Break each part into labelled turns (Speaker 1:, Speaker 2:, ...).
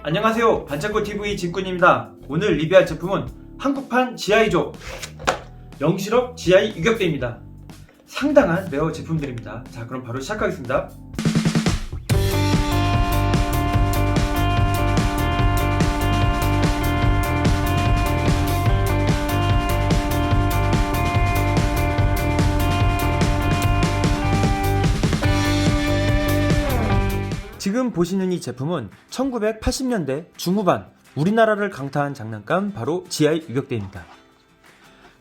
Speaker 1: 안녕하세요, 반짝꽃TV 진꾼입니다. 오늘 리뷰할 제품은 한국판 GI조 영실업 GI 유격대입니다. 상당한 레어 제품들입니다. 자, 그럼 바로 시작하겠습니다. 지금 보시는 이 제품은 1980년대 중후반 우리나라를 강타한 장난감 바로 GI 유격대입니다.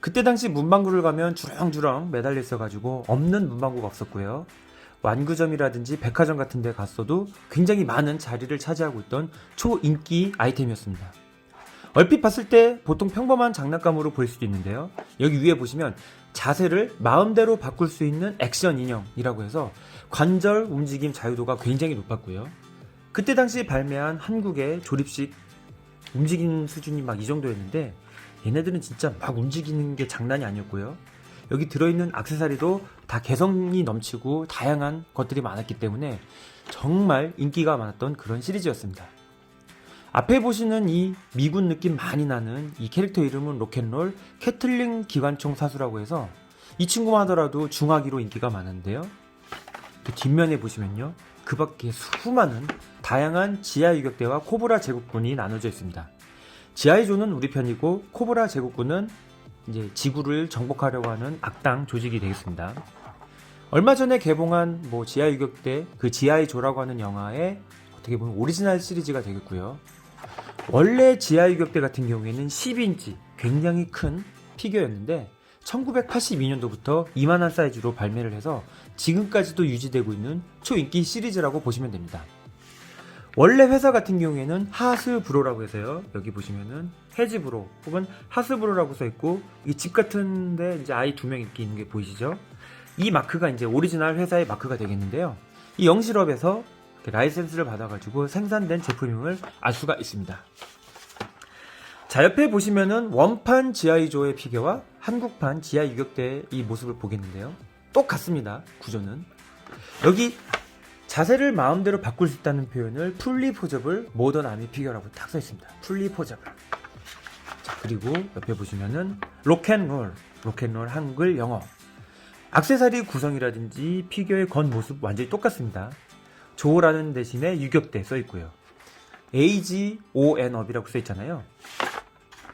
Speaker 1: 그때 당시 문방구를 가면 주렁주렁 매달려 있어가지고 없는 문방구가 없었고요. 완구점이라든지 백화점 같은 데 갔어도 굉장히 많은 자리를 차지하고 있던 초인기 아이템이었습니다. 얼핏 봤을 때 보통 평범한 장난감으로 보일 수도 있는데요. 여기 위에 보시면 자세를 마음대로 바꿀 수 있는 액션 인형이라고 해서 관절 움직임 자유도가 굉장히 높았고요. 그때 당시 발매한 한국의 조립식 움직이는 수준이 막 이 정도였는데 얘네들은 진짜 막 움직이는 게 장난이 아니었고요. 여기 들어있는 액세서리도 다 개성이 넘치고 다양한 것들이 많았기 때문에 정말 인기가 많았던 그런 시리즈였습니다. 앞에 보시는 이 미군 느낌 많이 나는 이 캐릭터 이름은 로켓롤 캐틀린 기관총 사수라고 해서 이 친구만 하더라도 중화기로 인기가 많은데요. 또 뒷면에 보시면요, 그 밖에 수많은 다양한 지하 유격대와 코브라 제국군이 나눠져 있습니다. 지하이조는 우리 편이고 코브라 제국군은 이제 지구를 정복하려고 하는 악당 조직이 되겠습니다. 얼마 전에 개봉한 지하 유격대 그 지하이조라고 하는 영화의 어떻게 보면 오리지널 시리즈가 되겠고요. 원래 지하 유격대 같은 경우에는 12인치 굉장히 큰 피규어였는데 1982년도부터 이만한 사이즈로 발매를 해서 지금까지도 유지되고 있는 초인기 시리즈라고 보시면 됩니다. 원래 회사 같은 경우에는 하스브로라고 해서요. 여기 보시면은 해지브로 혹은 하스브로라고 써있고 이 집 같은데 이제 아이 2명 이렇게 있는 게 보이시죠? 이 마크가 이제 오리지널 회사의 마크가 되겠는데요. 이 영실업에서 라이센스를 받아가지고 생산된 제품임을 알 수가 있습니다. 자, 옆에 보시면은 원판 지하이조의 피규어와 한국판 지하 유격대의 이 모습을 보겠는데요. 똑같습니다. 구조는. 여기 자세를 마음대로 바꿀 수 있다는 표현을 풀리 포저블 모던 아미 피규어라고 딱 써있습니다. 풀리 포저블. 자, 그리고 옆에 보시면은 로켓롤 한글 영어. 액세서리 구성이라든지 피규어의 겉모습 완전히 똑같습니다. 조라는 대신에 유격대 써있고요. AGON 업이라고 써있잖아요.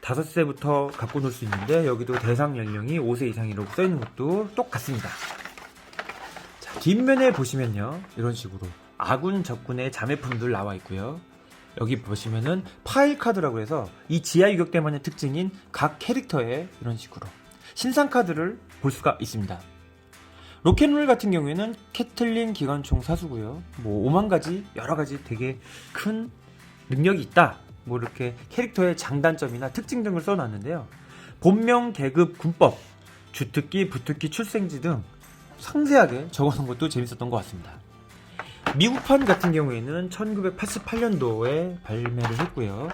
Speaker 1: 5세부터 갖고 놀 수 있는데 여기도 대상 연령이 5세 이상이라고 써있는 것도 똑같습니다. 자, 뒷면에 보시면요, 이런 식으로 아군 적군의 자매품들 나와 있고요. 여기 보시면은 파일 카드라고 해서 이 지하 유격대만의 특징인 각 캐릭터의 이런 식으로 신상 카드를 볼 수가 있습니다. 로켓롤 같은 경우에는 캐틀린 기관총 사수고요. 5만 가지 여러 가지 되게 큰 능력이 있다. 이렇게 캐릭터의 장단점이나 특징 등을 써놨는데요. 본명, 계급, 군법, 주특기, 부특기, 출생지 등 상세하게 적어놓은 것도 재밌었던 것 같습니다. 미국판 같은 경우에는 1988년도에 발매를 했고요.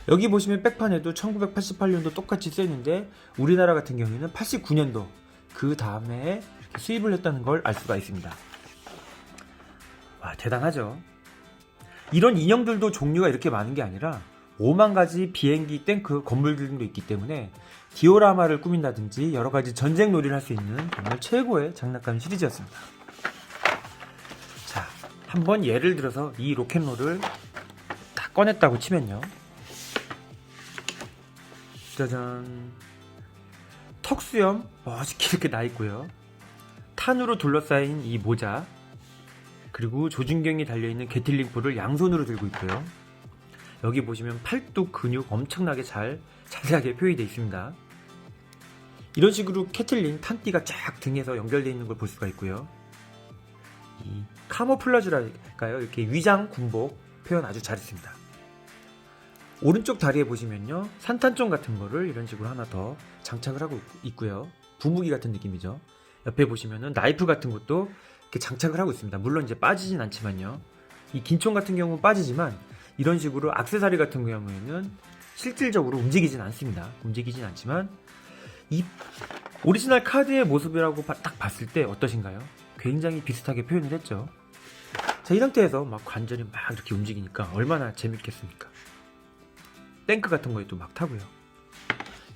Speaker 1: 여기 보시면 백판에도 1988년도 똑같이 써있는데 우리나라 같은 경우에는 89년도 그 다음에 수입을 했다는 걸 알 수가 있습니다. 와, 대단하죠. 이런 인형들도 종류가 이렇게 많은 게 아니라 5만 가지 비행기, 탱크, 건물들 등도 있기 때문에 디오라마를 꾸민다든지 여러 가지 전쟁 놀이를 할 수 있는 정말 최고의 장난감 시리즈였습니다. 자, 한번 예를 들어서 이 로켓롤을 다 꺼냈다고 치면요. 짜잔. 턱수염 멋있게 이렇게 나 있고요. 탄으로 둘러싸인 이 모자, 그리고 조준경이 달려있는 게틀링포를 양손으로 들고 있고요. 여기 보시면 팔뚝 근육 엄청나게 잘 자세하게 표현이 되어 있습니다. 이런 식으로 캐틀린 탄띠가 쫙 등에서 연결되어 있는 걸 볼 수가 있고요. 이 카모플라주랄까요? 이렇게 위장 군복 표현 아주 잘했습니다. 오른쪽 다리에 보시면요, 산탄총 같은 거를 이런 식으로 하나 더 장착을 하고 있고요. 부무기 같은 느낌이죠. 옆에 보시면은 나이프 같은 것도 이렇게 장착을 하고 있습니다. 물론 이제 빠지진 않지만요. 이 긴총 같은 경우는 빠지지만 이런 식으로 액세서리 같은 경우에는 실질적으로 움직이진 않습니다. 움직이진 않지만 이 오리지널 카드의 모습이라고 딱 봤을 때 어떠신가요? 굉장히 비슷하게 표현을 했죠. 자, 자, 이 상태에서 막 관절이 막 이렇게 움직이니까 얼마나 재밌겠습니까? 탱크 같은 거에도 막 타고요.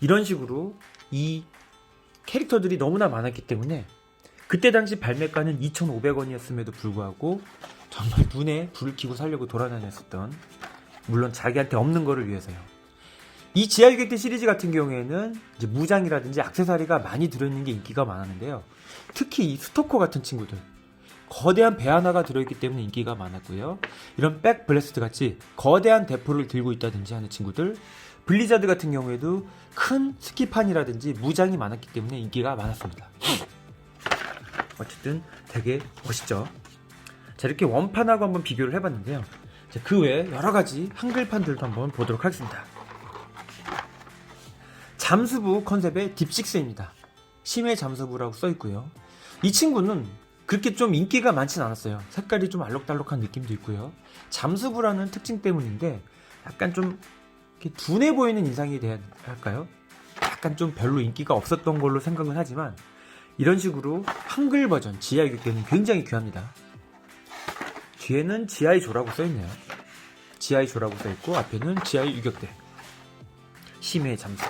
Speaker 1: 이런 식으로 이 캐릭터들이 너무나 많았기 때문에 그때 당시 발매가는 2,500원이었음에도 불구하고 정말 눈에 불을 켜고 살려고 돌아다녔었던, 물론 자기한테 없는 거를 위해서요. 이 지하 유격대 시리즈 같은 경우에는 이제 무장이라든지 액세서리가 많이 들어있는 게 인기가 많았는데요. 특히 이 스토커 같은 친구들, 거대한 배 하나가 들어있기 때문에 인기가 많았고요. 이런 백 블래스트 같이 거대한 대포를 들고 있다든지 하는 친구들, 블리자드 같은 경우에도 큰 스키판이라든지 무장이 많았기 때문에 인기가 많았습니다. 어쨌든 되게 멋있죠. 자, 이렇게 원판하고 한번 비교를 해봤는데요. 자, 그 외에 여러가지 한글판들도 한번 보도록 하겠습니다. 잠수부 컨셉의 딥식스입니다. 심해 잠수부라고 써있고요. 이 친구는 그렇게 좀 인기가 많진 않았어요. 색깔이 좀 알록달록한 느낌도 있고요. 잠수부라는 특징 때문인데 약간 좀 이렇게 둔해 보이는 인상이 돼야 할까요? 약간 좀 별로 인기가 없었던 걸로 생각은 하지만 이런 식으로 한글 버전 지하 유격대는 굉장히 귀합니다. 뒤에는 지하의 조라고 써있네요. 지하의 조라고 써있고 앞에는 지하의 유격대, 심해 잠수부.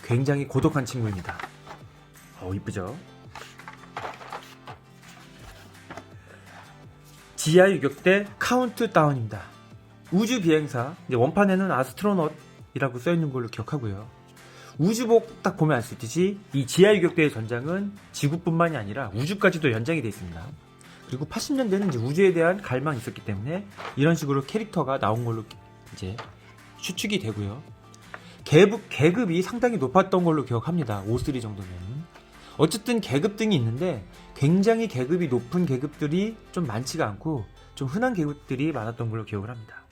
Speaker 1: 굉장히 고독한 친구입니다. 이쁘죠? 지하 유격대 카운트다운입니다. 우주 비행사, 이제 원판에는 아스트로넛이라고 써있는 걸로 기억하고요. 우주복 딱 보면 알 수 있듯이 이 지하 유격대의 전장은 지구뿐만이 아니라 우주까지도 연장이 되어 있습니다. 그리고 80년대는 이제 우주에 대한 갈망이 있었기 때문에 이런 식으로 캐릭터가 나온 걸로 이제 추측이 되고요. 계급이 상당히 높았던 걸로 기억합니다. 5-3 정도면. 어쨌든 계급등이 있는데 굉장히 계급이 높은 계급들이 좀 많지가 않고 좀 흔한 계급들이 많았던 걸로 기억을 합니다.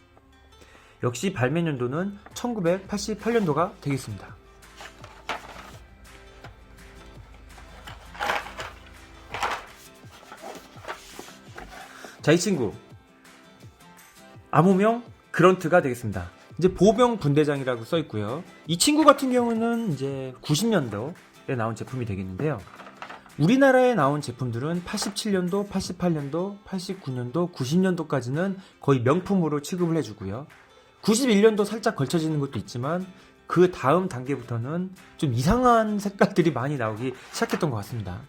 Speaker 1: 역시 발매 연도는 1988년도가 되겠습니다. 자, 이 친구 암호명 그런트가 되겠습니다. 이제 보병 분대장이라고 써 있고요. 이 친구 같은 경우는 이제 90년도에 나온 제품이 되겠는데요. 우리나라에 나온 제품들은 87년도, 88년도, 89년도, 90년도까지는 거의 명품으로 취급을 해주고요. 91년도 살짝 걸쳐지는 것도 있지만 그 다음 단계부터는 좀 이상한 색깔들이 많이 나오기 시작했던 것 같습니다.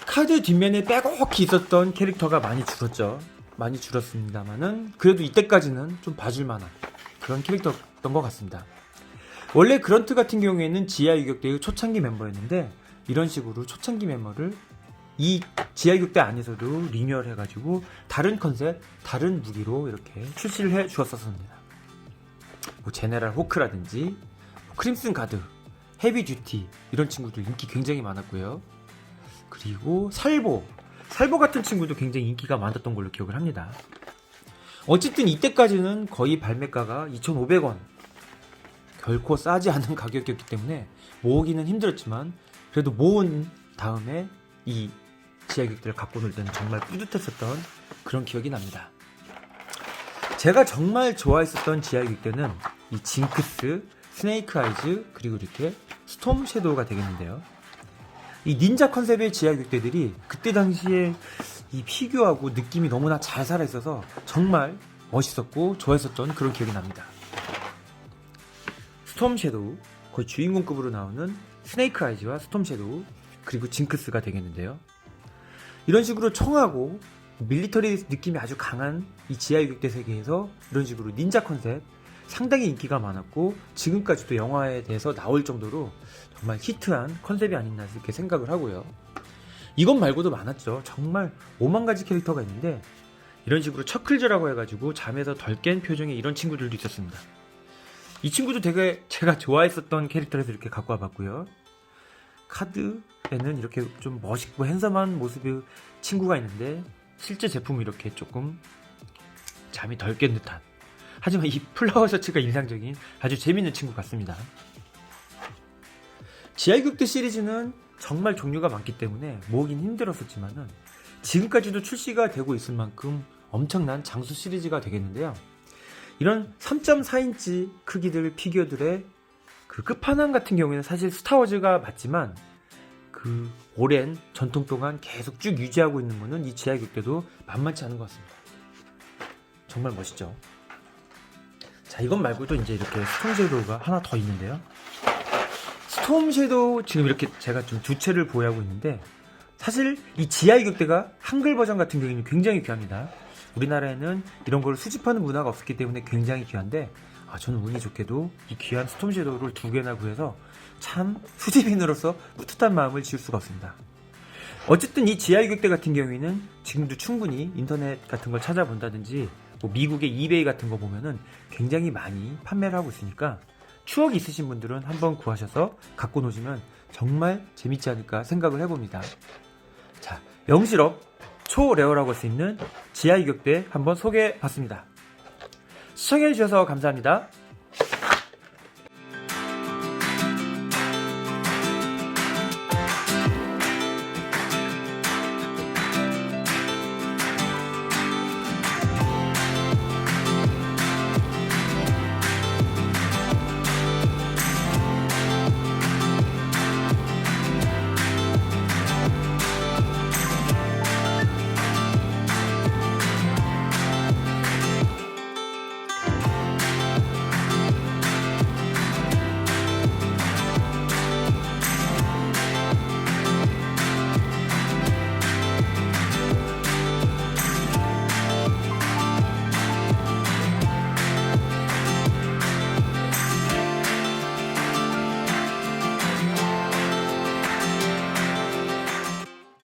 Speaker 1: 카드 뒷면에 빼곡히 있었던 캐릭터가 많이 줄었죠. 많이 줄었습니다만은 그래도 이때까지는 좀 봐줄 만한 그런 캐릭터였던 것 같습니다. 원래 그런트 같은 경우에는 지하 유격대의 초창기 멤버였는데 이런 식으로 초창기 멤버를 이 지하 유격대 안에서도 리뉴얼 해가지고 다른 컨셉, 다른 무기로 이렇게 출시를 해 주었었습니다. 뭐 제네랄 호크라든지 크림슨 가드, 헤비 듀티 이런 친구들 인기 굉장히 많았고요. 그리고 살보 같은 친구도 굉장히 인기가 많았던 걸로 기억을 합니다. 어쨌든 이때까지는 거의 발매가가 2,500원, 결코 싸지 않은 가격이었기 때문에 모으기는 힘들었지만 그래도 모은 다음에 이 지하유격대를 갖고 놀 때는 정말 뿌듯했었던 그런 기억이 납니다. 제가 정말 좋아했었던 지하유격대는 이 징크스, 스네이크 아이즈, 그리고 이렇게 스톰 섀도우가 되겠는데요. 이 닌자 컨셉의 지하유격대들이 그때 당시에 이 피규어하고 느낌이 너무나 잘 살아있어서 정말 멋있었고 좋아했었던 그런 기억이 납니다. 스톰 섀도우, 거의 주인공급으로 나오는 스네이크 아이즈와 스톰 섀도우, 그리고 징크스가 되겠는데요. 이런 식으로 총하고 밀리터리 느낌이 아주 강한 이 지하유격대 세계에서 이런 식으로 닌자 컨셉 상당히 인기가 많았고 지금까지도 영화에 대해서 나올 정도로 정말 히트한 컨셉이 아닌가 이렇게 생각을 하고요. 이것 말고도 많았죠. 정말 5만 가지 캐릭터가 있는데 이런 식으로 처클즈라고 해가지고 잠에서 덜 깬 표정의 이런 친구들도 있었습니다. 이 친구도 되게 제가 좋아했었던 캐릭터라서 이렇게 갖고 와봤고요. 카드에는 이렇게 좀 멋있고 핸섬한 모습의 친구가 있는데 실제 제품은 이렇게 조금 잠이 덜 깬 듯한, 하지만 이 플라워 셔츠가 인상적인 아주 재밌는 친구 같습니다. 지하유격대 시리즈는 정말 종류가 많기 때문에 모으긴 힘들었었지만은 지금까지도 출시가 되고 있을 만큼 엄청난 장수 시리즈가 되겠는데요. 이런 3.4인치 크기들 피규어들의 그 끝판왕 같은 경우에는 사실 스타워즈가 맞지만 그 그 오랜 전통 동안 계속 쭉 유지하고 있는 거는 이 지하 유격대도 만만치 않은 것 같습니다. 정말 멋있죠. 자, 이것 말고도 이제 이렇게 스톰 섀도우가 하나 더 있는데요. 스톰 섀도우 지금 이렇게 제가 좀 두 채를 보유하고 있는데, 사실 이 지하 유격대가 한글 버전 같은 경우에는 굉장히 귀합니다. 우리나라에는 이런 걸 수집하는 문화가 없었기 때문에 굉장히 귀한데, 저는 운이 좋게도 이 귀한 스톰 섀도우를 두 개나 구해서 참 수집인으로서 뿌듯한 마음을 지울 수가 없습니다. 어쨌든 이 지하 유격대 같은 경우에는 지금도 충분히 인터넷 같은 걸 찾아본다든지 뭐 미국의 이베이 같은 거 보면은 굉장히 많이 판매를 하고 있으니까 추억이 있으신 분들은 한번 구하셔서 갖고 노시면 정말 재밌지 않을까 생각을 해봅니다. 자, 영실업 초레어라고 할 수 있는 지하 유격대 한번 소개해봤습니다. 시청해주셔서 감사합니다.